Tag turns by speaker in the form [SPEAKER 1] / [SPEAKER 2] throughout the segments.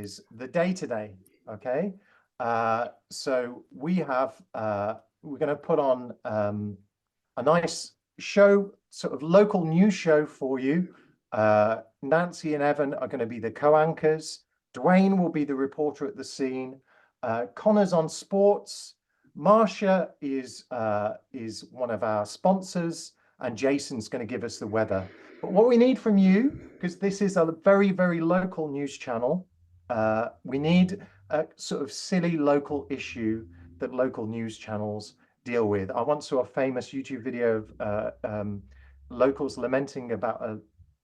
[SPEAKER 1] is the day-to-day, okay? So we have, we're going to put on a nice show, sort of local news show for you. Nancy and Evan are going to be the co-anchors. Dwayne will be the reporter at the scene. Connor's on sports. Marsha is one of our sponsors, and Jason's going to give us the weather. But what we need from you, because this is a very, very local news channel, we need a sort of silly local issue that local news channels deal with. I once saw a famous YouTube video of locals lamenting about a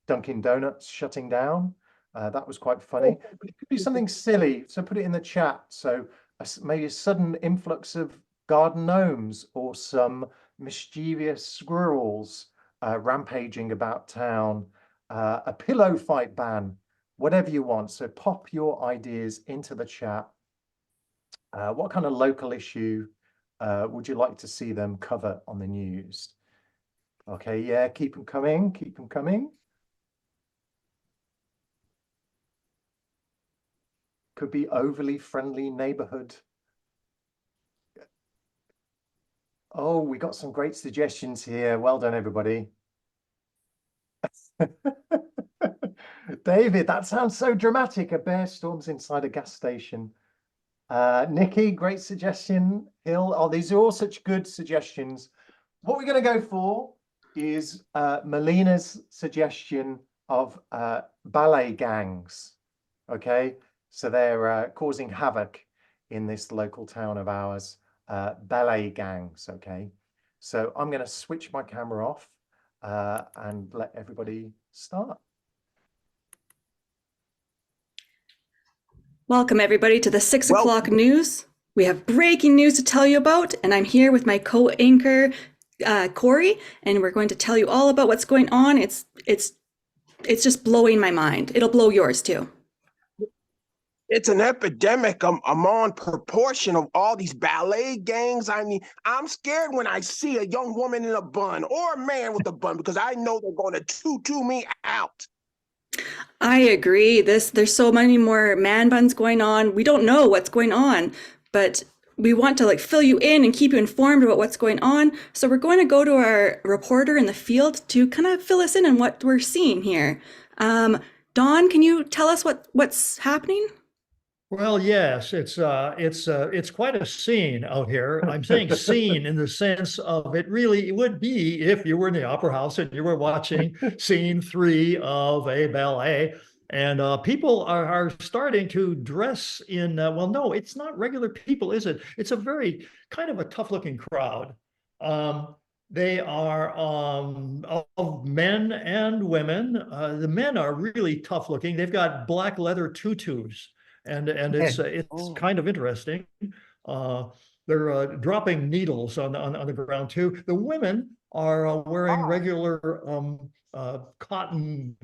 [SPEAKER 1] Dunkin' Donuts shutting down. That was quite funny. But it could be something silly, so put it in the chat. So maybe a sudden influx of garden gnomes or some mischievous squirrels rampaging about town, a pillow fight ban, whatever you want. So pop your ideas into the chat. What kind of local issue would you like to see them cover on the news? Okay, yeah, keep them coming, keep them coming. Could be overly friendly neighborhood. Oh, we got some great suggestions here. Well done, everybody. David, that sounds so dramatic. A bear storms inside a gas station. Nikki, great suggestion. Hill, oh, these are all such good suggestions. What we're going to go for is Melina's suggestion of ballet gangs. Okay, so they're causing havoc in this local town of ours. Ballet gangs. Okay, so I'm going to switch my camera off and let everybody start.
[SPEAKER 2] Welcome everybody to the 6 o'clock news. We have breaking news to tell you about, and I'm here with my co-anchor Corey, and we're going to tell you all about what's going on. It's just blowing my mind. It'll blow yours too.
[SPEAKER 3] It's an epidemic among proportion of all these ballet gangs. I mean, I'm scared when I see a young woman in a bun or a man with a bun because I know they're going to tutu me out.
[SPEAKER 2] I agree. There's so many more man buns going on. We don't know what's going on, but we want to fill you in and keep you informed about what's going on. So we're going to go to our reporter in the field to kind of fill us in on what we're seeing here. Dawn, can you tell us what's happening?
[SPEAKER 4] Well, yes, it's quite a scene out here. I'm saying scene in the sense of it would be if you were in the opera house and you were watching scene 3 of a ballet, and people are starting to dress in, well, no, it's not regular people, is it? It's a very kind of a tough-looking crowd. They are of men and women. The men are really tough looking. They've got black leather tutus. And it's kind of interesting. They're dropping needles on the ground too. The women are wearing regular cotton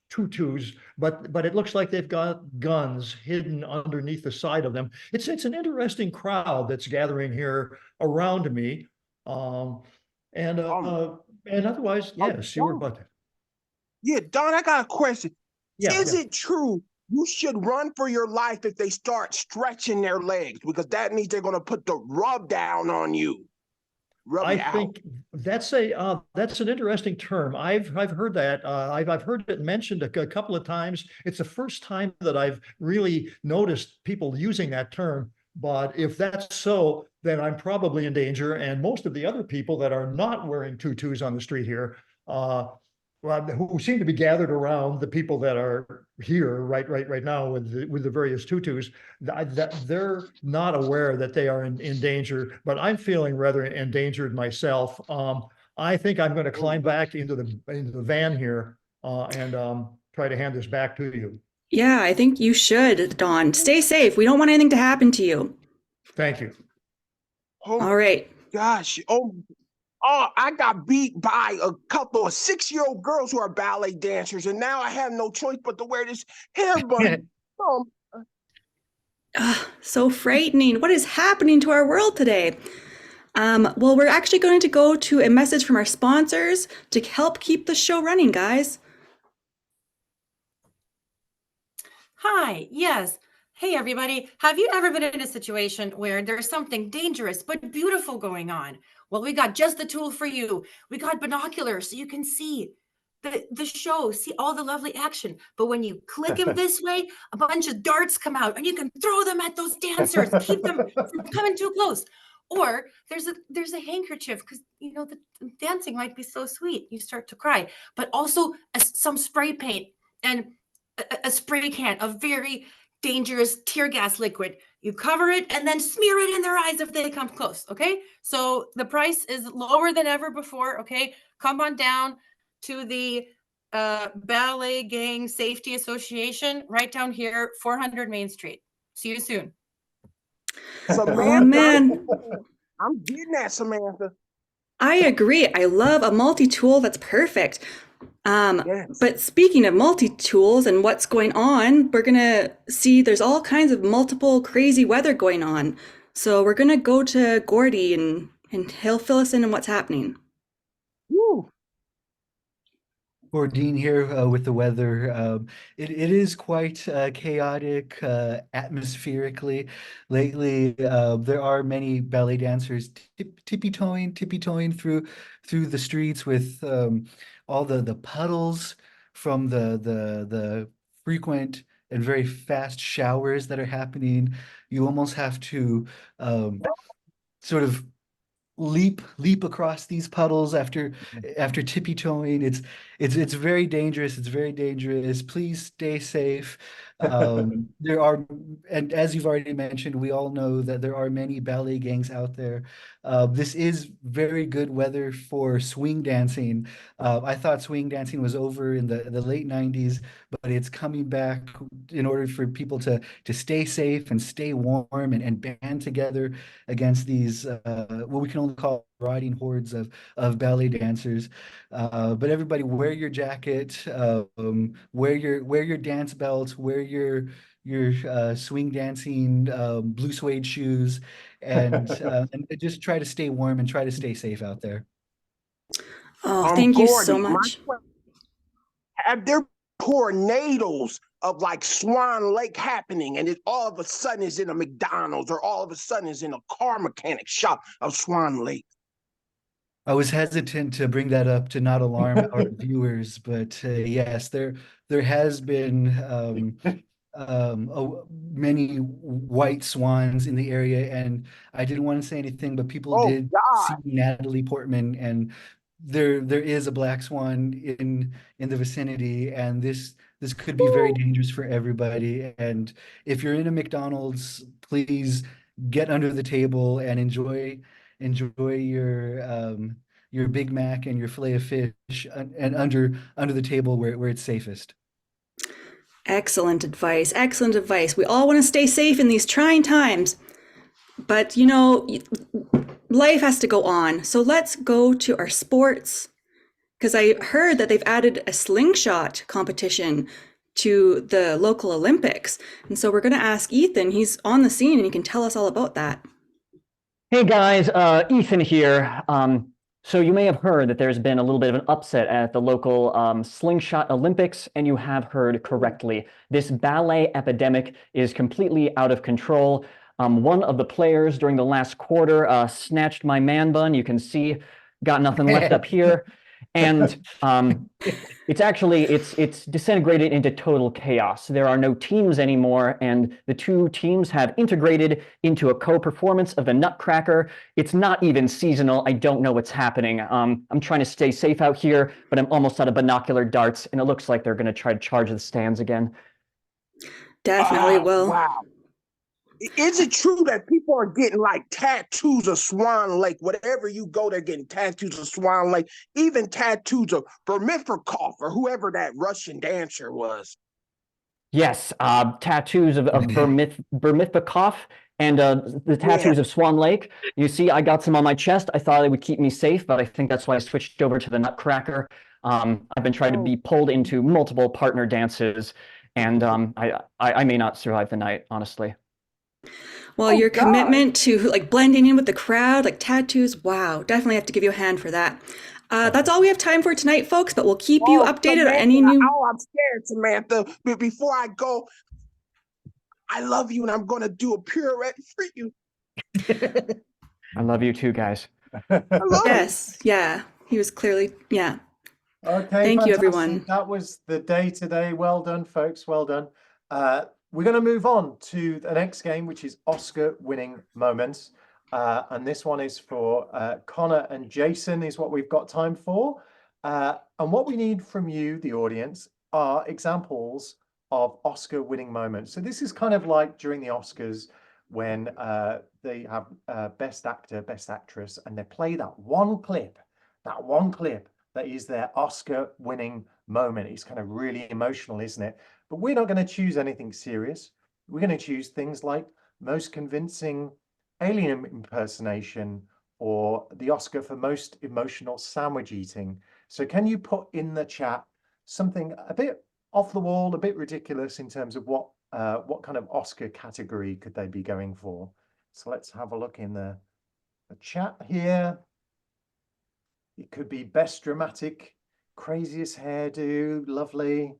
[SPEAKER 4] tutus, but it looks like they've got guns hidden underneath the side of them. It's an interesting crowd that's gathering here around me, and otherwise, yes, you were about.
[SPEAKER 3] Yeah, Don, I got a question.
[SPEAKER 4] Yeah,
[SPEAKER 3] Is it true you should run for your life if they start stretching their legs, because that means they're going to put the rub down on you?
[SPEAKER 4] I think that's an interesting term. I've heard that. I've heard it mentioned a couple of times. It's the first time that I've really noticed people using that term. But if that's so, then I'm probably in danger. And most of the other people that are not wearing tutus on the street here, who seem to be gathered around the people that are here right now with the various tutus, that they're not aware that they are in danger, but I'm feeling rather endangered myself. I think I'm going to climb back into the van here and try to hand this back to you.
[SPEAKER 2] Yeah, I think you should, Dawn. Stay safe. We don't want anything to happen to you.
[SPEAKER 4] Thank you.
[SPEAKER 3] Oh,
[SPEAKER 2] all right.
[SPEAKER 3] Gosh. Oh, I got beat by a couple of 6-year-old girls who are ballet dancers, and now I have no choice but to wear this hair bun.
[SPEAKER 2] So frightening. What is happening to our world today? Well, we're actually going to go to a message from our sponsors to help keep the show running, guys.
[SPEAKER 5] Hi, yes. Hey, everybody. Have you ever been in a situation where there's something dangerous but beautiful going on? Well, we got just the tool for you. We got binoculars so you can see the show, see all the lovely action. But when you click them this way, a bunch of darts come out and you can throw them at those dancers, keep them from coming too close. Or there's a handkerchief because the dancing might be so sweet, you start to cry. But also some spray paint and a spray can of very dangerous tear gas liquid. You cover it and then smear it in their eyes if they come close. Okay. So the price is lower than ever before. Okay. Come on down to the Ballet Gang Safety Association right down here, 400 Main Street. See you soon.
[SPEAKER 3] Samantha,
[SPEAKER 2] Oh man,
[SPEAKER 3] I'm getting that, Samantha.
[SPEAKER 2] I agree. I love a multi-tool. That's perfect.
[SPEAKER 3] Yes.
[SPEAKER 2] But speaking of multi-tools and what's going on, we're gonna see there's all kinds of multiple crazy weather going on. So we're gonna go to Gordy and he'll fill us in on what's happening.
[SPEAKER 3] Woo.
[SPEAKER 6] Dean here with the weather. It is quite chaotic atmospherically lately. There are many ballet dancers tippy-toeing through the streets with all the puddles from the frequent and very fast showers that are happening. You almost have to sort of leap across these puddles after tippy-toeing. It's very dangerous. It's very dangerous. Please stay safe. There are, and as you've already mentioned, we all know that there are many ballet gangs out there. This is very good weather for swing dancing. I thought swing dancing was over in the late 90s, but it's coming back in order for people to stay safe and stay warm and band together against these what we can only call riding hordes of ballet dancers. But everybody, wear your jacket, wear your dance belts, wear your swing dancing blue suede shoes, and just try to stay warm and try to stay safe out there.
[SPEAKER 2] Oh, thank you so
[SPEAKER 3] Gordy,
[SPEAKER 2] much.
[SPEAKER 3] have there tornadoes of like Swan Lake happening, and it all of a sudden is in a McDonald's, or all of a sudden is in a car mechanic shop of Swan Lake?
[SPEAKER 6] I was hesitant to bring that up to not alarm our viewers, but yes, there has been many white swans in the area, and I didn't want to say anything, but people
[SPEAKER 3] Oh
[SPEAKER 6] did see
[SPEAKER 3] God.
[SPEAKER 6] Natalie Portman, and there is a black swan in the vicinity, and this could be very dangerous for everybody. And if you're in a McDonald's, please get under the table and enjoy your Big Mac and your fillet of fish and under the table where it's safest.
[SPEAKER 2] Excellent advice. Excellent advice. We all want to stay safe in these trying times. But life has to go on. So let's go to our sports. Because I heard that they've added a slingshot competition to the local Olympics. And so we're going to ask Ethan. He's on the scene and he can tell us all about that.
[SPEAKER 7] Hey guys, Ethan here. So you may have heard that there's been a little bit of an upset at the local Slingshot Olympics, and you have heard correctly. This ballet epidemic is completely out of control. One of the players during the last quarter snatched my man bun. You can see, got nothing left up here. And it's disintegrated into total chaos. There are no teams anymore, and the two teams have integrated into a co-performance of the Nutcracker. It's not even seasonal. I don't know what's happening. I'm trying to stay safe out here, but I'm almost out of binocular darts, and it looks like they're going to try to charge the stands again.
[SPEAKER 2] Definitely will.
[SPEAKER 3] Wow. Is it true that people are getting like tattoos of Swan Lake? Whatever you go, they're getting tattoos of Swan Lake, even tattoos of Vermifikov or whoever that Russian dancer was.
[SPEAKER 7] Yes, tattoos of Vermifikov and the tattoos of Swan Lake. You see, I got some on my chest. I thought it would keep me safe, but I think that's why I switched over to the Nutcracker. I've been trying to be pulled into multiple partner dances, and I may not survive the night, honestly.
[SPEAKER 2] Well, your commitment to like blending in with the crowd, like tattoos, wow, definitely have to give you a hand for that. That's all we have time for tonight, folks, but we'll keep you updated on any new.
[SPEAKER 3] Oh, I'm scared, Samantha. But before I go, I love you, and I'm gonna do a pirouette for you.
[SPEAKER 7] I love you too, guys.
[SPEAKER 3] I love you.
[SPEAKER 2] Yes, yeah. He was clearly, yeah.
[SPEAKER 1] Okay,
[SPEAKER 2] Thank you,
[SPEAKER 1] fantastic.
[SPEAKER 2] everyone.
[SPEAKER 1] That was the day today. Well done, folks. Well done. We're going to move on to the next game, which is Oscar winning moments. And this one is for Connor and Jason is what we've got time for. And what we need from you, the audience, are examples of Oscar winning moments. So this is kind of like during the Oscars when they have Best Actor, Best Actress, and they play that one clip that is their Oscar winning moment. It's kind of really emotional, isn't it? But we're not going to choose anything serious. We're going to choose things like most convincing alien impersonation or the Oscar for most emotional sandwich eating. So can you put in the chat something a bit off the wall, a bit ridiculous in terms of what kind of Oscar category could they be going for? So let's have a look in the chat here. It could be best dramatic, craziest hairdo, lovely.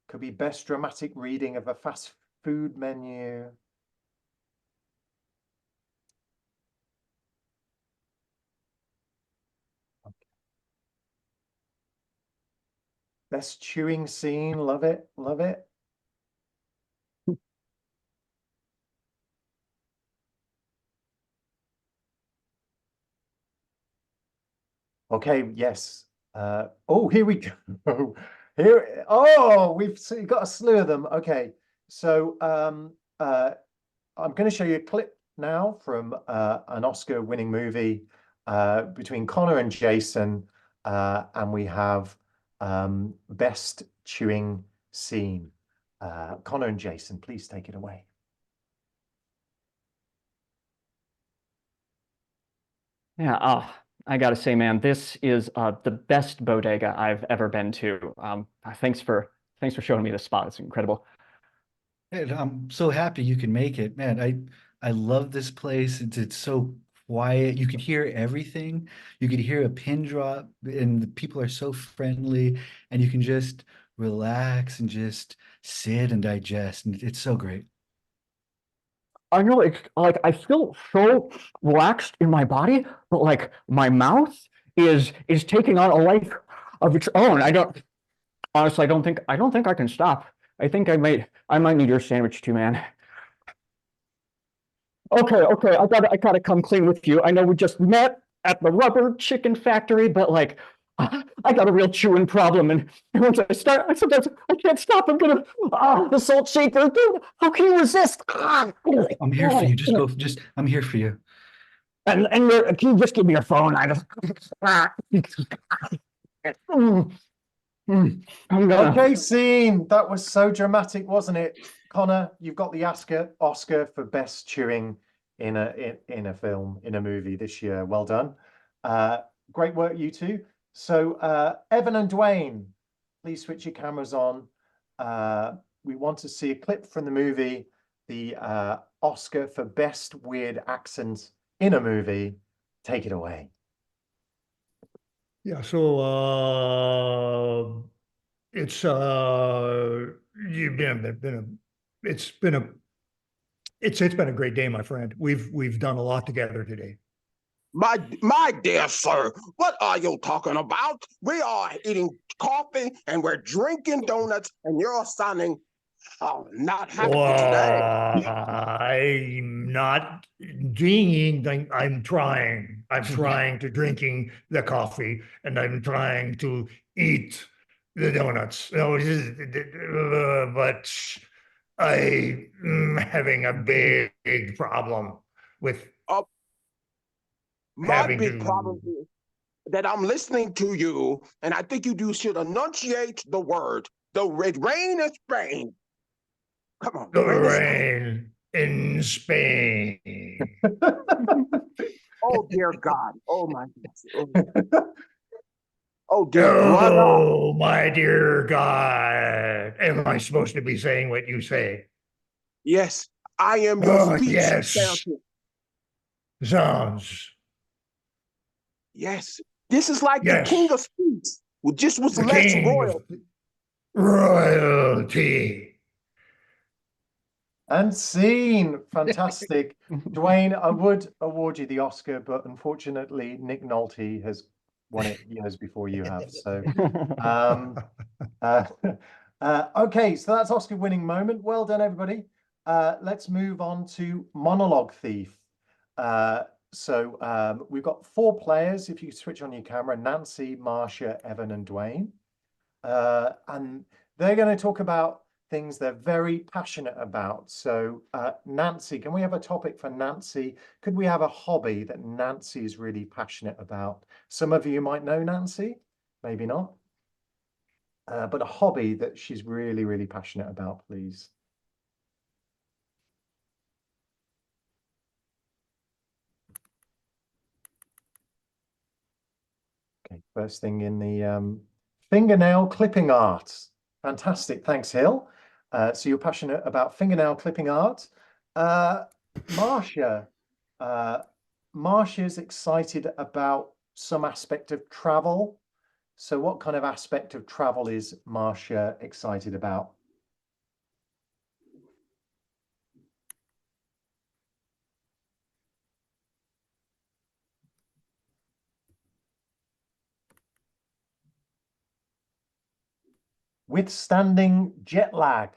[SPEAKER 1] Could be best dramatic reading of a fast food menu. Okay. Best chewing scene, love it, love it. Okay, yes. Oh, here we go. Here, oh, we've got a slew of them. Okay, so I'm going to show you a clip now from an Oscar-winning movie between Connor and Jason, and we have best chewing scene. Connor and Jason, please take it away.
[SPEAKER 7] Yeah, I gotta say, man, this is the best bodega I've ever been to. Thanks for showing me this spot. It's incredible.
[SPEAKER 6] And I'm so happy you can make it, man. I love this place. It's so quiet. You could hear everything. You could hear a pin drop, and the people are so friendly, and you can just relax and just sit and digest. And it's so great.
[SPEAKER 7] I know it's like I feel so relaxed in my body, but like my mouth is taking on a life of its own. I don't think I can stop. I think I might need your sandwich too, man. Okay, I gotta come clean with you. I know we just met at the rubber chicken factory, but like I got a real chewing problem, and once I start, sometimes I can't stop. I'm gonna the salt shaker. Dude, how can you resist?
[SPEAKER 6] I'm here for you. I'm here for you.
[SPEAKER 7] And can you just give me your phone? I just I'm gonna.
[SPEAKER 1] Okay, scene. That was so dramatic, wasn't it? Connor, you've got the Oscar for best chewing in a film, in a movie this year. Well done. Great work, you two. So Evan and Dwayne, please switch your cameras on. We want to see a clip from the movie, the Oscar for best weird accent in a movie. Take it away.
[SPEAKER 4] Yeah, so it's been a great day, my friend. We've done a lot together today.
[SPEAKER 3] My dear sir, what are you talking about? We are eating coffee and we're drinking donuts, and you're sounding not happy today.
[SPEAKER 4] I'm not drinking. I'm trying. I'm trying to drinking the coffee, and I'm trying to eat the donuts. No, but I'm having a big problem with.
[SPEAKER 3] My big problem is that I'm listening to you, and I think you should enunciate the word. The rain in Spain. Come on.
[SPEAKER 4] The rain in Spain.
[SPEAKER 3] Oh, dear God. Oh, my God. Oh, dear
[SPEAKER 4] God.
[SPEAKER 3] God.
[SPEAKER 4] Oh, my dear God. Am I supposed to be saying what you say?
[SPEAKER 3] Yes, I am your speech
[SPEAKER 4] yes.
[SPEAKER 3] therapist.
[SPEAKER 4] Sounds.
[SPEAKER 3] Yes, this is like the king of speech, who just was less royal.
[SPEAKER 4] Royalty.
[SPEAKER 1] And scene. Fantastic. Dwayne, I would award you the Oscar, but unfortunately, Nick Nolte has won it years before you have. So, um, uh, okay, so that's Oscar winning moment. Well done, everybody. Let's move on to Monologue Thief. We've got 4 players. If you switch on your camera, Nancy, Marcia, Evan, and Dwayne. And they're going to talk about things they're very passionate about. So, Nancy, can we have a topic for Nancy? Could we have a hobby that Nancy is really passionate about? Some of you might know Nancy, maybe not. But a hobby that she's really, really passionate about, please. Okay, first thing in the fingernail clipping art. Fantastic. Thanks, Hill. So you're passionate about fingernail clipping art. Marcia. Marcia's excited about some aspect of travel. So what kind of aspect of travel is Marcia excited about? Withstanding jet lag.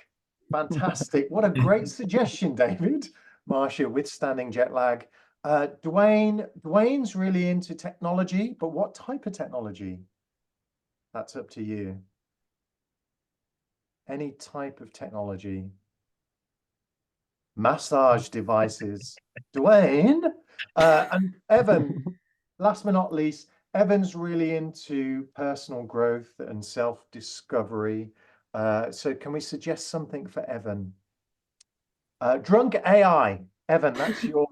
[SPEAKER 1] Fantastic. What a great suggestion, David. Marcia, withstanding jet lag. Dwayne's really into technology, but what type of technology? That's up to you. Any type of technology. Massage devices. Dwayne. And Evan, last but not least, Evan's really into personal growth and self-discovery. So can we suggest something for Evan? Drunk AI. Evan, that's your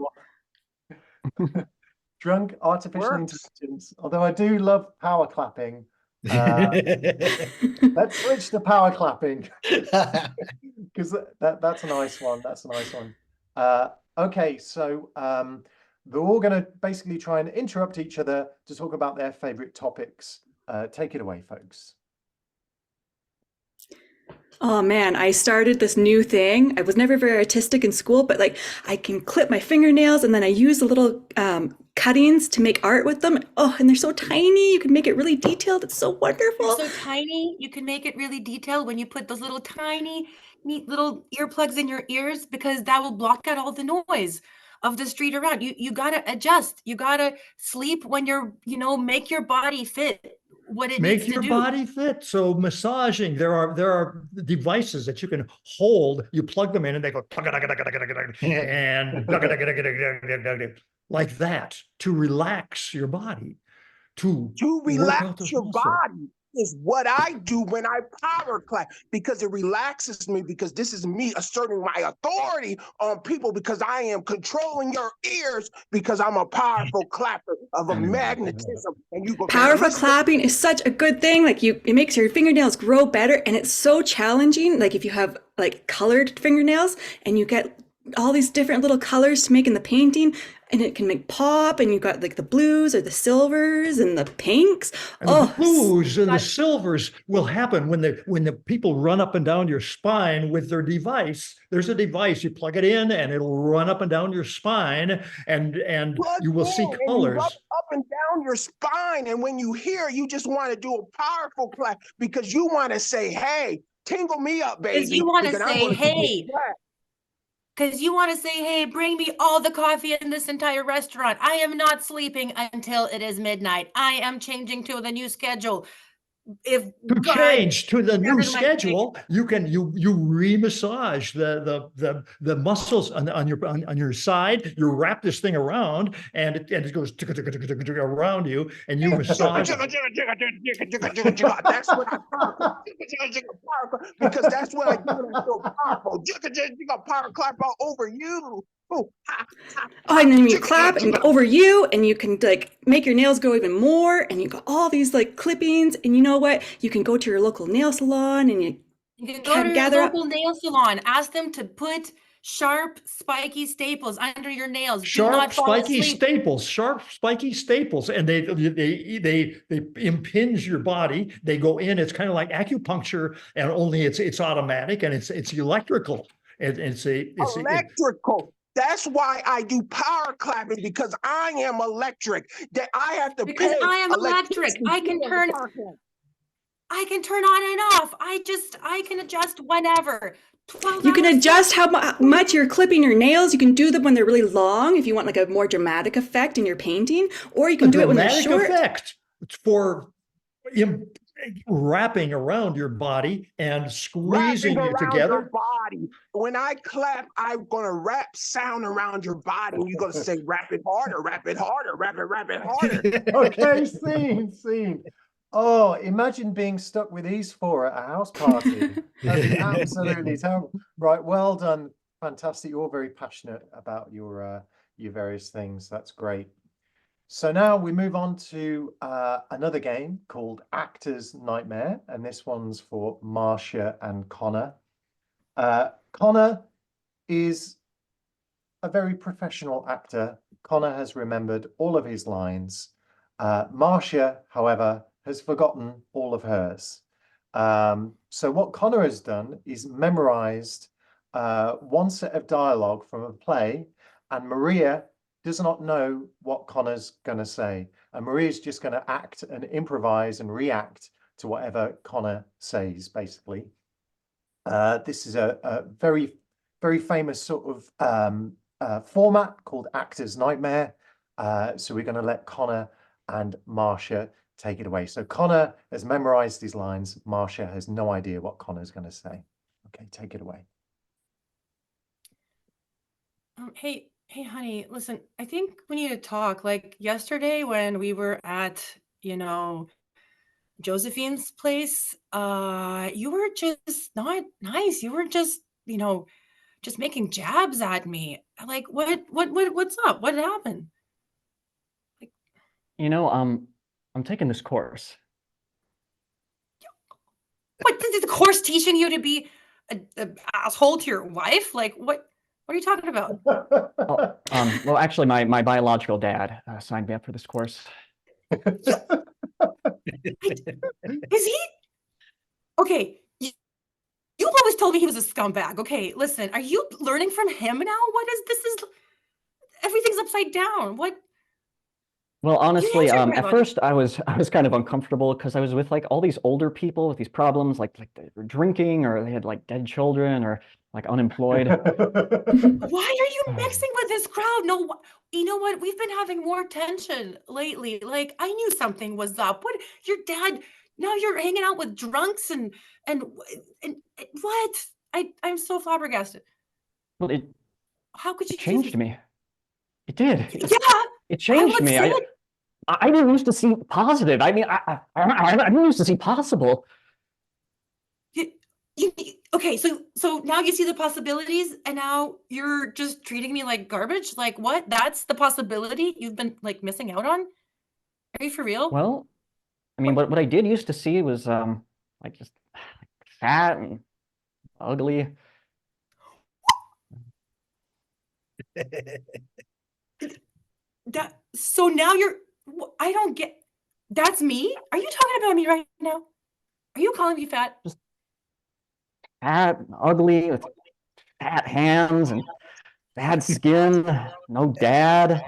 [SPEAKER 1] drunk artificial intelligence. Although I do love power clapping. Let's switch to power clapping. Because that's a nice one. That's a nice one. Okay, so they're all going to basically try and interrupt each other to talk about their favorite topics. Take it away, folks.
[SPEAKER 2] Oh man, I started this new thing. I was never very artistic in school, but like I can clip my fingernails and then I use the little cuttings to make art with them. Oh, and they're so tiny. You can make it really detailed. It's so wonderful.
[SPEAKER 5] They're so tiny. You can make it really detailed when you put those little tiny, neat little earplugs in your ears, because that will block out all the noise of the street around. You gotta adjust. You gotta sleep when you're, make your body fit what it
[SPEAKER 4] Make
[SPEAKER 5] needs to
[SPEAKER 4] your
[SPEAKER 5] do.
[SPEAKER 4] body fit. So massaging, there are devices that you can hold. You plug them in and they go and like that to relax your body. To
[SPEAKER 3] relax your body is what I do when I power clap, because it relaxes me, because this is me asserting my authority on people, because I am controlling your ears, because I'm a powerful clapper of a magnetism. And you go
[SPEAKER 2] powerful clapping is such a good thing. Like it makes your fingernails grow better, and it's so challenging. Like if you have like colored fingernails and you get all these different little colors to make in the painting, and it can make pop, and you've got like the blues or the silvers and the pinks.
[SPEAKER 4] And the blues and the silvers will happen when the people run up and down your spine with their device. There's a device, you plug it in and it'll run up and down your spine, and you will see colors.
[SPEAKER 3] Up and down your spine. And when you hear, you just want to do a powerful clap, because you want to say, hey, tingle me up, baby.
[SPEAKER 5] Because you want to say, hey. Because you want to say, hey, bring me all the coffee in this entire restaurant. I am not sleeping until it is midnight. I am changing to the new schedule.
[SPEAKER 4] Change to the new schedule, you re-massage the muscles on your side. You wrap this thing around, and it goes around you, and you massage.
[SPEAKER 3] That's what I because that's what I do when I feel powerful. Power clap all over you.
[SPEAKER 2] Oh, and then you clap and over you, and you can like make your nails grow even more, and you got all these like clippings, and you know what? You can go to your local nail salon, and you
[SPEAKER 5] can go to your local nail salon. Ask them to put sharp, spiky staples under your nails.
[SPEAKER 4] Sharp, spiky staples, and they impinge your body. They go in. It's kind of like acupuncture, and only it's automatic and it's electrical. It's
[SPEAKER 3] Electrical. That's why I do power clapping, because I am electric. That I have to
[SPEAKER 5] Because
[SPEAKER 3] pay
[SPEAKER 5] I am electric. I can turn on and off. I can adjust whenever. 12
[SPEAKER 2] You can
[SPEAKER 5] hours
[SPEAKER 2] adjust how much you're clipping your nails. You can do them when they're really long if you want like a more dramatic effect in your painting, or you can do it when they're short.
[SPEAKER 4] effect for wrapping around your body and squeezing
[SPEAKER 3] wrapping
[SPEAKER 4] you
[SPEAKER 3] around
[SPEAKER 4] together.
[SPEAKER 3] your body. When I clap, I'm gonna wrap sound around your body, and you're gonna say, "Wrap it harder, wrap it harder, wrap it harder."
[SPEAKER 1] Okay, scene. Oh, imagine being stuck with these four at a house party. That'd be absolutely terrible. Right, well done. Fantastic. You're all very passionate about your various things. That's great. So now we move on to another game called Actor's Nightmare, and this one's for Marcia and Connor. Connor is a very professional actor. Connor has remembered all of his lines. Marcia, however, has forgotten all of hers. So what Connor has done is memorized one set of dialogue from a play, and Maria does not know what Connor's going to say. And Maria's just going to act and improvise and react to whatever Connor says, basically. This is a very, very famous sort of format called Actor's Nightmare. So we're going to let Connor and Marcia take it away. So Connor has memorized his lines. Marcia has no idea what Connor's going to say. Okay, take it away.
[SPEAKER 5] Hey, honey, listen, I think we need to talk. Like yesterday when we were at, Josephine's place, you were just not nice. You were just, just making jabs at me. Like, what's up? What happened?
[SPEAKER 7] I'm taking this course.
[SPEAKER 5] What, is the course teaching you to be an asshole to your wife? Like, what are you talking about?
[SPEAKER 7] Well, actually, my biological dad signed me up for this course.
[SPEAKER 5] Is he? Okay, you always told me he was a scumbag. Okay, listen, are you learning from him now? Everything's upside down. What?
[SPEAKER 7] Well, honestly,
[SPEAKER 5] answered my
[SPEAKER 7] at
[SPEAKER 5] logic.
[SPEAKER 7] first I was kind of uncomfortable because I was with like all these older people with these problems, like they were drinking or they had like dead children or like unemployed.
[SPEAKER 5] Why are you mixing with this crowd? No, you know what? We've been having more tension lately. Like, I knew something was up. What? Your dad? Now you're hanging out with drunks and what? I'm so flabbergasted.
[SPEAKER 7] Well, it
[SPEAKER 5] How could you do
[SPEAKER 7] changed
[SPEAKER 5] this?
[SPEAKER 7] me. It did.
[SPEAKER 5] Yeah,
[SPEAKER 7] It changed
[SPEAKER 5] would
[SPEAKER 7] me.
[SPEAKER 5] say
[SPEAKER 7] I didn't used to see positive. I mean, I didn't used to see possible.
[SPEAKER 5] okay, so now you see the possibilities, and now you're just treating me like garbage. Like, what? That's the possibility you've been like missing out on? Are you for real?
[SPEAKER 7] Well, I mean, what I did used to see was like just fat and ugly.
[SPEAKER 5] So now I don't get. That's me? Are you talking about me right now? Are you calling me fat?
[SPEAKER 7] Fat, and ugly, with fat hands and bad skin, no dad,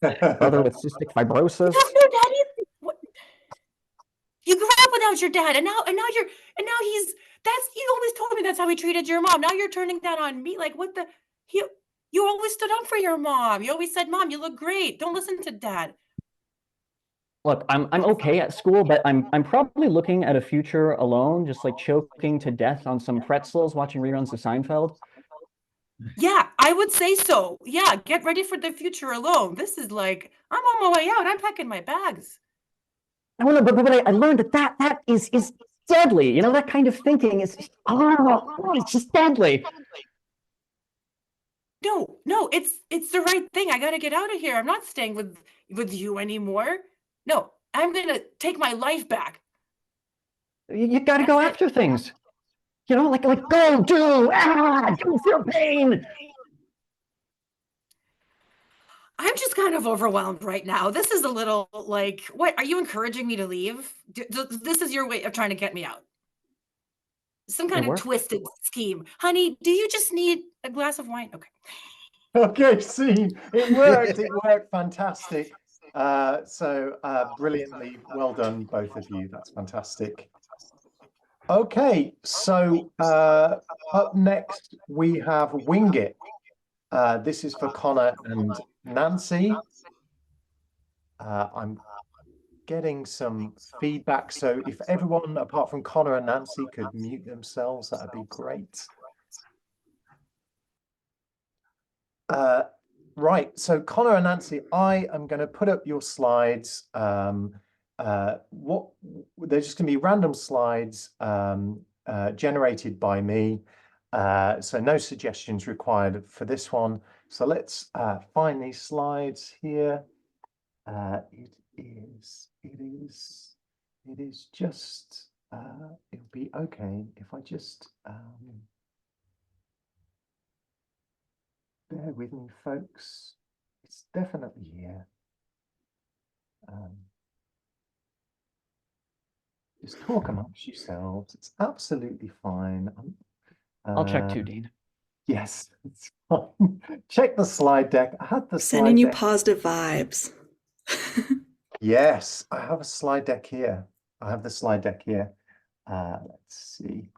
[SPEAKER 7] brother with cystic fibrosis.
[SPEAKER 5] You have no daddy? What? You grew up without your dad, and now he's. You always told me that's how he treated your mom. Now you're turning that on me. Like, what the? You always stood up for your mom. You always said, "Mom, you look great. Don't listen to dad."
[SPEAKER 7] Look, I'm okay at school, but I'm probably looking at a future alone, just like choking to death on some pretzels, watching reruns of Seinfeld.
[SPEAKER 5] Yeah, I would say so. Yeah, get ready for the future alone. This is like, I'm on my way out. I'm packing my bags.
[SPEAKER 7] No, but I learned that is deadly. That kind of thinking is it's just deadly.
[SPEAKER 5] No, it's the right thing. I gotta get out of here. I'm not staying with you anymore. No, I'm gonna take my life back.
[SPEAKER 7] You got to go after things. Like go do feel pain.
[SPEAKER 5] I'm just kind of overwhelmed right now. This is a little like, what? Are you encouraging me to leave? This is your way of trying to get me out. some kind of
[SPEAKER 7] worked.
[SPEAKER 5] twisted scheme. Honey, do you just need a glass of wine? Okay.
[SPEAKER 1] Okay, scene. It worked. It worked. Fantastic. Brilliantly well done, both of you. That's fantastic. Okay, so up next we have Wing It. This is for Connor and Nancy. I'm getting some feedback, so if everyone apart from Connor and Nancy could mute themselves, that would be great. Right, so Connor and Nancy, I am going to put up your slides. They're just going to be random slides generated by me. So no suggestions required for this one. So let's find these slides here. It is just, it'll be okay if I just, bear with me, folks. It's definitely here. Just talk amongst yourselves. It's absolutely fine.
[SPEAKER 7] I'll check too, Dean.
[SPEAKER 1] Yes, it's fine. Check the slide deck. I had the
[SPEAKER 2] Sending
[SPEAKER 1] slide
[SPEAKER 2] you
[SPEAKER 1] deck.
[SPEAKER 2] positive vibes.
[SPEAKER 1] Yes, I have a slide deck here. I have the slide deck here. Let's see.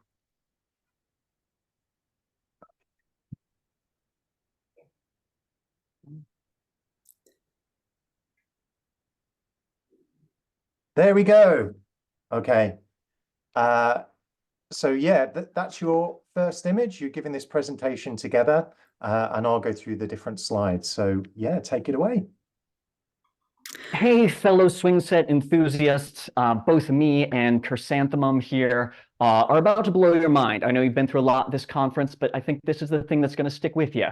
[SPEAKER 1] There we go. Okay. So yeah, that's your first image. You're giving this presentation together, and I'll go through the different slides. So yeah, take it away.
[SPEAKER 7] Hey, fellow swing set enthusiasts, both me and Chrysanthemum here are about to blow your mind. I know you've been through a lot this conference, but I think this is the thing that's going to stick with you.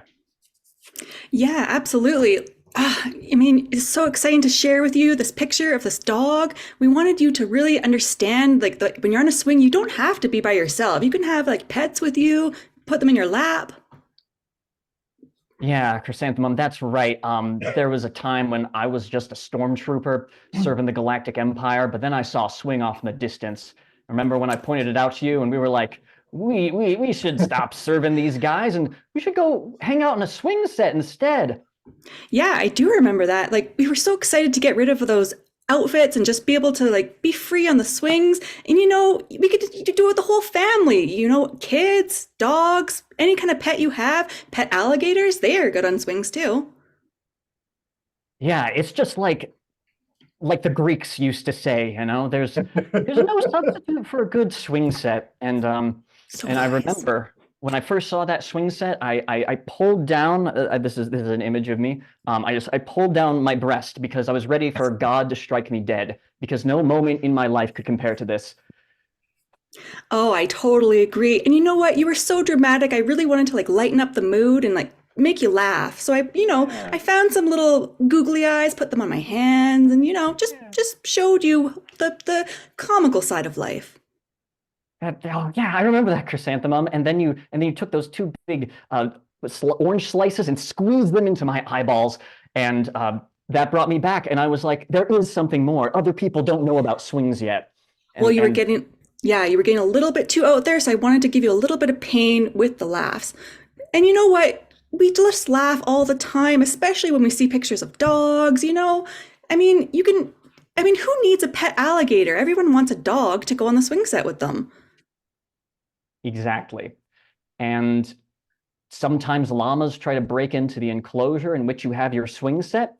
[SPEAKER 2] Yeah, absolutely. I mean, it's so exciting to share with you this picture of this dog. We wanted you to really understand, like, when you're on a swing, you don't have to be by yourself. You can have like pets with you, put them in your lap.
[SPEAKER 7] Yeah, Chrysanthemum, that's right. There was a time when I was just a stormtrooper serving the Galactic Empire, but then I saw a swing off in the distance. Remember when I pointed it out to you and we were like, we should stop serving these guys and we should go hang out in a swing set instead.
[SPEAKER 2] Yeah, I do remember that. Like, we were so excited to get rid of those outfits and just be able to like be free on the swings. And we could do it with the whole family, kids, dogs, any kind of pet you have. Pet alligators, they are good on swings too.
[SPEAKER 7] Yeah, it's just like the Greeks used to say, there's no substitute for a good swing set. And
[SPEAKER 2] So
[SPEAKER 7] I
[SPEAKER 2] wise.
[SPEAKER 7] remember when I first saw that swing set, I pulled down. This is an image of me. I pulled down my breast because I was ready for God to strike me dead. Because no moment in my life could compare to this.
[SPEAKER 2] Oh, I totally agree. And you know what? You were so dramatic. I really wanted to like lighten up the mood and like make you laugh. So I found some little googly eyes, put them on my hands, and just showed you the comical side of life.
[SPEAKER 7] Oh yeah, I remember that, Chrysanthemum. And then you took those two big orange slices and squeezed them into my eyeballs, and that brought me back. And I was like, there is something more. Other people don't know about swings yet.
[SPEAKER 2] Well, you were getting a little bit too out there, so I wanted to give you a little bit of pain with the laughs. And you know what? We just laugh all the time, especially when we see pictures of dogs. I mean, who needs a pet alligator? Everyone wants a dog to go on the swing set with them.
[SPEAKER 7] Exactly. And sometimes llamas try to break into the enclosure in which you have your swing set,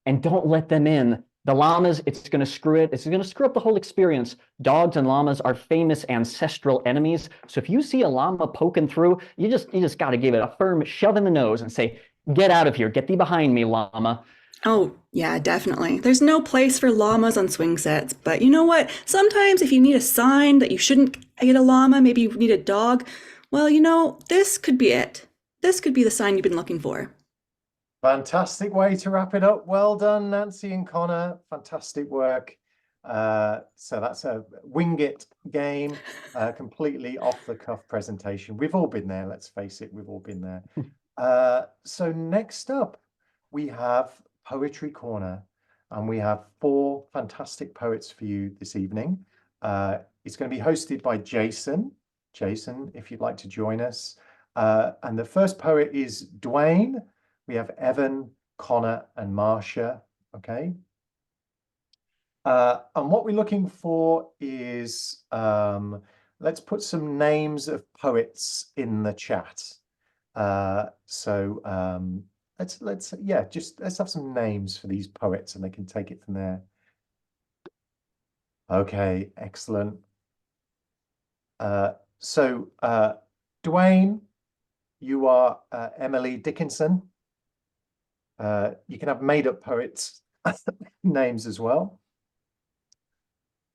[SPEAKER 7] and don't let them in. The llamas, it's going to screw it. It's going to screw up the whole experience. Dogs and llamas are famous ancestral enemies. So if you see a llama poking through, you just got to give it a firm shove in the nose and say, get out of here. Get thee behind me, llama.
[SPEAKER 2] Oh, yeah, definitely. There's no place for llamas on swing sets, but you know what? Sometimes if you need a sign that you shouldn't get a llama, maybe you need a dog, well, this could be it. This could be the sign you've been looking for.
[SPEAKER 1] Fantastic way to wrap it up. Well done, Nancy and Connor. Fantastic work. So that's a Wing It game, completely off the cuff presentation. We've all been there, let's face it, we've all been there. So next up, we have Poetry Corner, and we have 4 fantastic poets for you this evening. It's going to be hosted by Jason. Jason, if you'd like to join us. And the first poet is Dwayne. We have Evan, Connor, and Marcia. Okay. And what we're looking for is, let's put some names of poets in the chat. Let's have some names for these poets and they can take it from there. Okay, excellent. Dwayne, you are Emily Dickinson. You can have made-up poets names as well.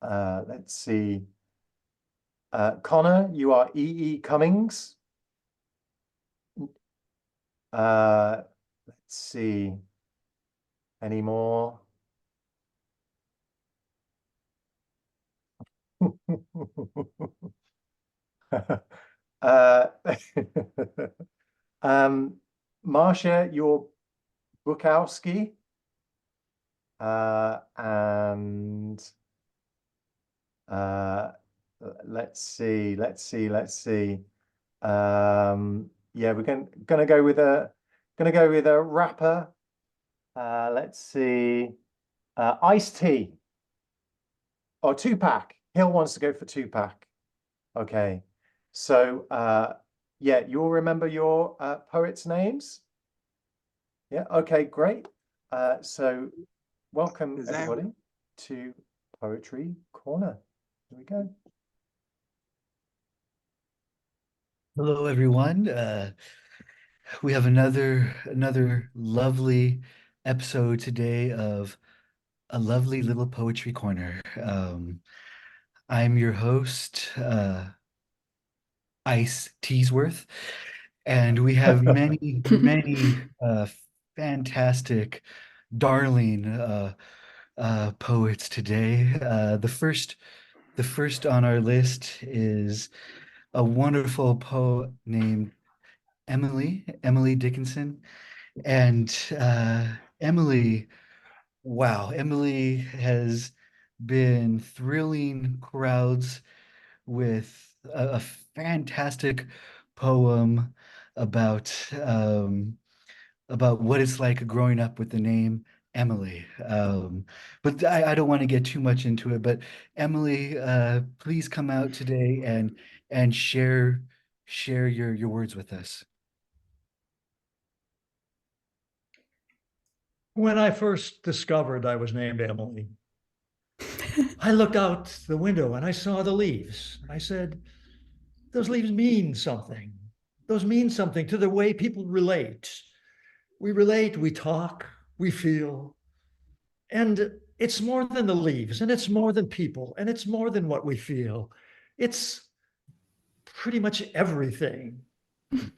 [SPEAKER 1] Let's see. Connor, you are E.E. Cummings. Let's see. Any more? Marcia, you're Bukowski. Let's see. Yeah, we're gonna go with a rapper. Let's see. Ice-T or Tupac. Hill wants to go for Tupac. Okay. So yeah, you'll remember your poets' names? Yeah, okay, great. So welcome everybody to Poetry Corner. Here we go.
[SPEAKER 6] Hello, everyone. We have another lovely episode today of A Lovely Little Poetry Corner. I'm your host, Ice Teesworth, and we have many fantastic, darling poets today. The first on our list is a wonderful poet named Emily Dickinson. And Emily has been thrilling crowds with a fantastic poem about what it's like growing up with the name Emily. But I don't want to get too much into it. But Emily, please come out today and share your words with us.
[SPEAKER 4] When I first discovered I was named Emily, I looked out the window and I saw the leaves. I said, those leaves mean something. Those mean something to the way people relate. We relate, we talk, we feel. And it's more than the leaves, and it's more than people, and it's more than what we feel. It's pretty much everything.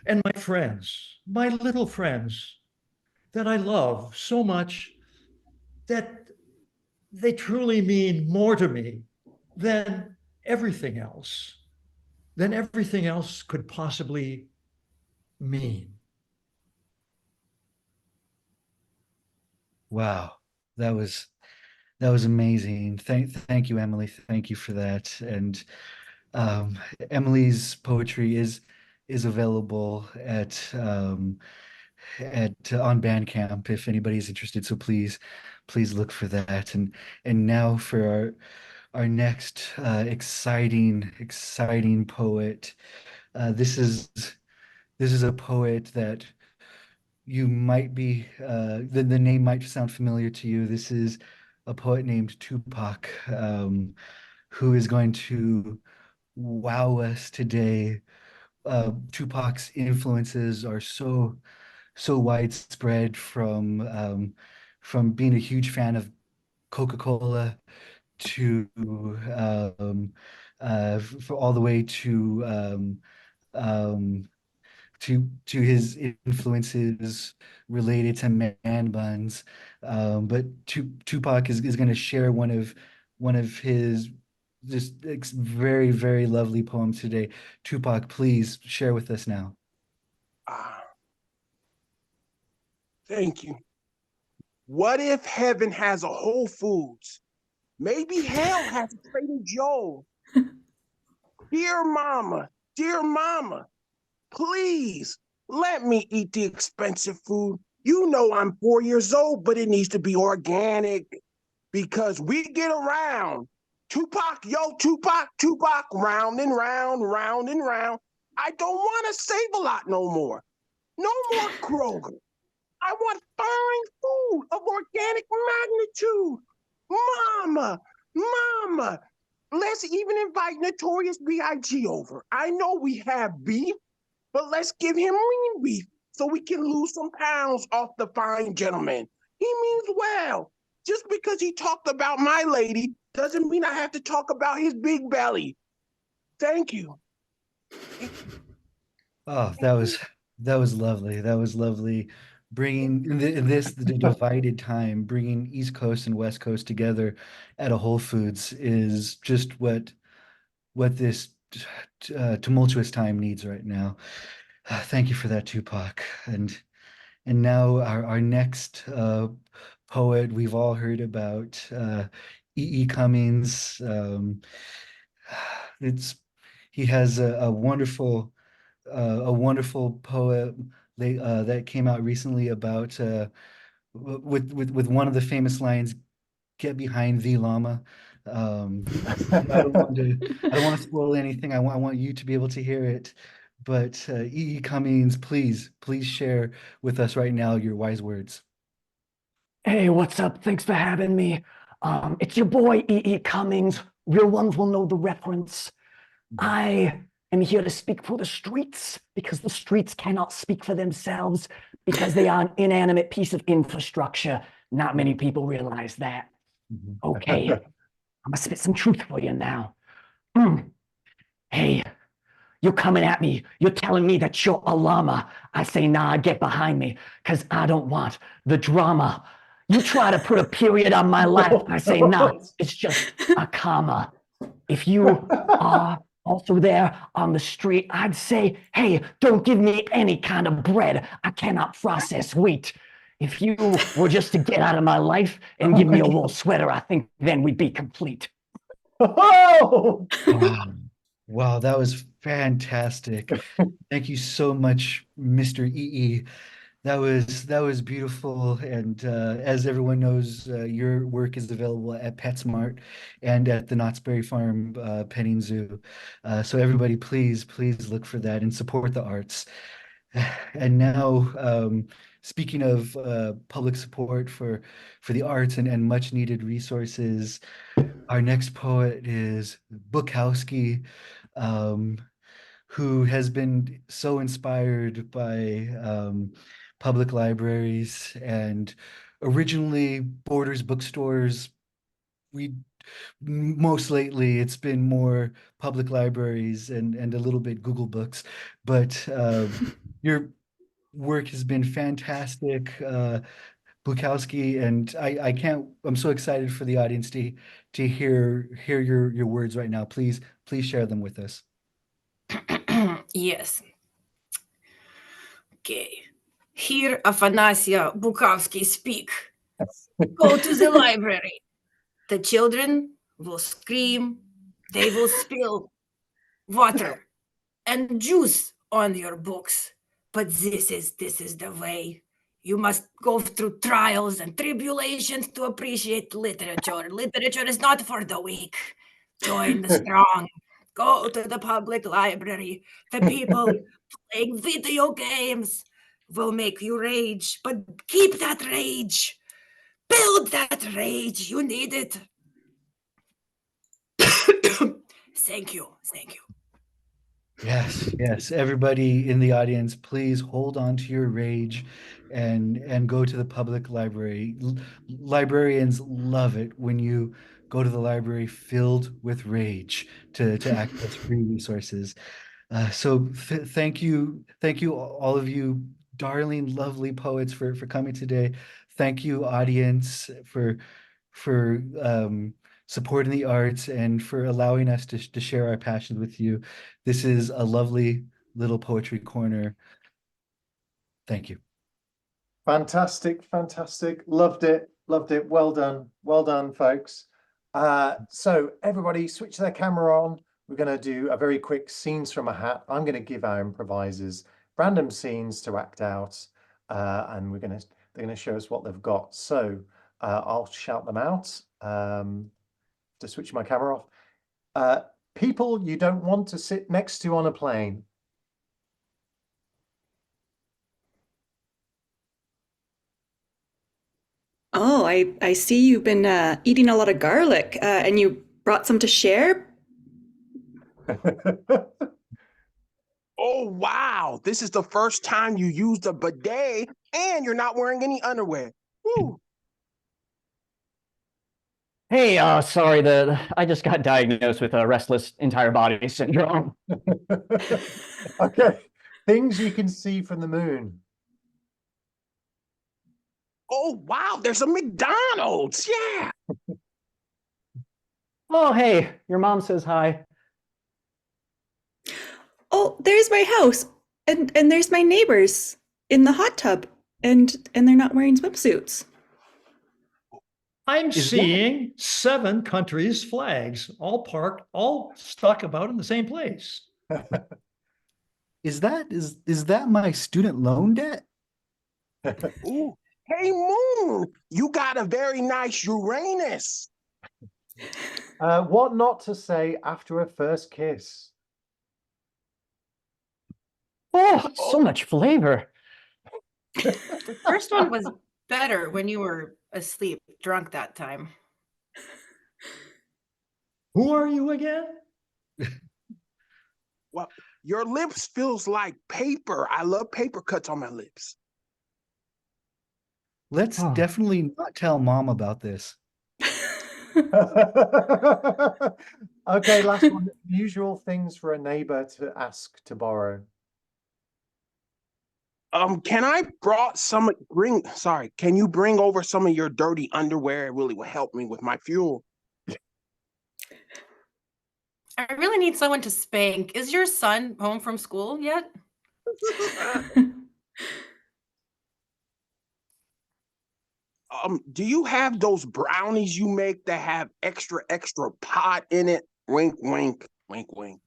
[SPEAKER 4] And my friends, my little friends that I love so much, that they truly mean more to me than everything else could possibly mean.
[SPEAKER 6] Wow, that was amazing. Thank you, Emily. Thank you for that. And Emily's poetry is available on Bandcamp if anybody's interested. So please look for that. And now for our next exciting poet. This is a poet that you might be the name might sound familiar to you. This is a poet named Tupac, who is going to wow us today. Tupac's influences are so widespread, from being a huge fan of Coca-Cola to for all the way to his influences related to man buns. But Tupac is going to share one of his just very, very lovely poems today. Tupac, please share with us now.
[SPEAKER 3] Thank you. What if heaven has a Whole Foods? Maybe hell has a Trader Joe. Dear Mama, Dear mama, please let me eat the expensive food. You know I'm 4 years old, but it needs to be organic because we get around. Tupac, yo, Tupac, Tupac, round and round, round and round. I don't want to save a lot no more. No more Kroger. I want fine food of organic magnitude. Mama, mama, let's even invite Notorious B.I.G. over. I know we have beef, but let's give him lean beef so we can lose some pounds off the fine gentleman. He means well. Just because he talked about my lady doesn't mean I have to talk about his big belly. Thank you.
[SPEAKER 6] Oh, that was lovely. That was lovely. Bringing the divided time, bringing East Coast and West Coast together at a Whole Foods is just what this tumultuous time needs right now. Thank you for that, Tupac. And now our next poet we've all heard about, E.E. Cummings. He has a wonderful poem that came out recently about with one of the famous lines, "Get behind thee, llama." I don't want to spoil anything. I want you to be able to hear it. But E.E. Cummings, please share with us right now your wise words.
[SPEAKER 7] Hey, what's up? Thanks for having me. It's your boy E.E. Cummings. Real ones will know the reference. I am here to speak for the streets because the streets cannot speak for themselves because they are an inanimate piece of infrastructure. Not many people realize that. Okay, I'm gonna spit some truth for you now. Hey, you're coming at me. You're telling me that you're a llama. I say, nah, get behind me because I don't want the drama. You try to put a period on my life. I say, nah, it's just a comma. If you are also there on the street, I'd say, hey, don't give me any kind of bread. I cannot process wheat. If you were just to get out of my life and give me a wool sweater, I think then we'd be complete.
[SPEAKER 1] Oh!
[SPEAKER 6] Wow, that was fantastic. Thank you so much, Mr. EE. That was beautiful. And as everyone knows, your work is available at PetSmart and at the Knott's Berry Farm Petting Zoo. So everybody, please look for that and support the arts. And now, speaking of public support for the arts and much needed resources, our next poet is Bukowski, who has been so inspired by public libraries and originally Borders bookstores. Most lately it's been more public libraries and a little bit Google Books, but your work has been fantastic, Bukowski, and I'm so excited for the audience to hear your words right now. Please share them with us.
[SPEAKER 5] Yes. Okay. Hear Afanasia Bukowski speak. Go to the library. The children will scream. They will spill water and juice on your books. But this is the way. You must go through trials and tribulations to appreciate literature. Literature is not for the weak. Join the strong. Go to the public library. The people playing video games will make you rage, but keep that rage. Build that rage. You need it. Thank you.
[SPEAKER 6] Yes. Everybody in the audience, please hold on to your rage and go to the public library. Librarians love it when you go to the library filled with rage to access free resources. So thank you all of you darling, lovely poets for coming today. Thank you, audience, for supporting the arts and for allowing us to share our passions with you. This is a lovely little poetry corner. Thank you.
[SPEAKER 1] Fantastic. Loved it. Well done, folks. So everybody switch their camera on. we're going to do a very quick scenes from a hat. I'm going to give our improvisers random scenes to act out, and they're going to show us what they've got. So I'll shout them out. To switch my camera off. People you don't want to sit next to on a plane.
[SPEAKER 2] Oh, I see you've been eating a lot of garlic, and you brought some to share.
[SPEAKER 3] Oh, wow. This is the first time you used a bidet and you're not wearing any underwear. Woo.
[SPEAKER 7] Hey, sorry, I just got diagnosed with a restless entire body syndrome.
[SPEAKER 1] Okay, things you can see from the moon.
[SPEAKER 3] Oh, wow. There's a McDonald's. Yeah.
[SPEAKER 7] Oh, hey, your mom says hi.
[SPEAKER 2] Oh, there's my house, and there's my neighbors in the hot tub, and they're not wearing swimsuits.
[SPEAKER 4] I'm
[SPEAKER 6] Is that-
[SPEAKER 4] seeing 7 countries' flags, all parked, all stuck about in the same place.
[SPEAKER 6] Is that my student loan debt?
[SPEAKER 3] Ooh. Hey, Moon, you got a very nice Uranus.
[SPEAKER 1] What not to say after a first kiss?
[SPEAKER 7] Oh, so much flavor.
[SPEAKER 5] The first one was better when you were asleep, drunk that time.
[SPEAKER 4] Who are you again?
[SPEAKER 3] Well, your lips feels like paper. I love paper cuts on my lips.
[SPEAKER 6] Let's
[SPEAKER 7] Oh.
[SPEAKER 6] definitely not tell mom about this.
[SPEAKER 1] Okay, last one. Usual things for a neighbor to ask to borrow.
[SPEAKER 3] Can you bring over some of your dirty underwear? It really will help me with my fuel.
[SPEAKER 5] I really need someone to spank. Is your son home from school yet?
[SPEAKER 3] Do you have those brownies you make that have extra pot in it? Wink, wink, wink, wink.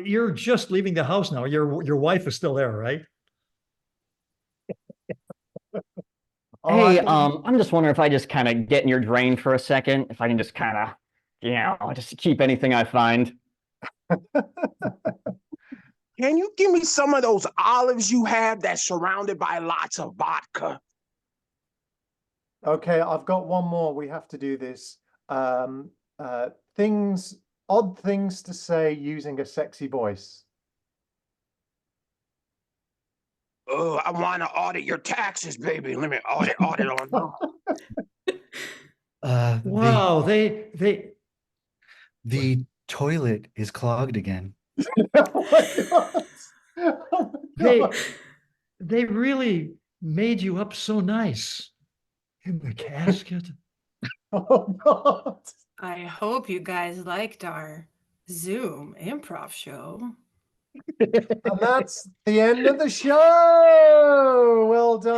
[SPEAKER 4] You're just leaving the house now. Your wife is still there, right?
[SPEAKER 1] Oh, I
[SPEAKER 7] Hey,
[SPEAKER 1] think-
[SPEAKER 7] I'm just wondering if I just kind of get in your drain for a second, if I can just kind of, just keep anything I find.
[SPEAKER 3] Can you give me some of those olives you have that's surrounded by lots of vodka?
[SPEAKER 1] Okay, I've got one more. We have to do this. Odd things to say using a sexy voice.
[SPEAKER 3] Oh, I want to audit your taxes, baby. Let me audit on.
[SPEAKER 4] Wow,
[SPEAKER 6] The toilet is clogged again.
[SPEAKER 1] Oh my God. Oh my
[SPEAKER 4] they
[SPEAKER 1] God.
[SPEAKER 4] they really made you up so nice in the casket.
[SPEAKER 1] Oh God.
[SPEAKER 5] I hope you guys liked our Zoom improv show.
[SPEAKER 1] And that's the end of the show. Well done.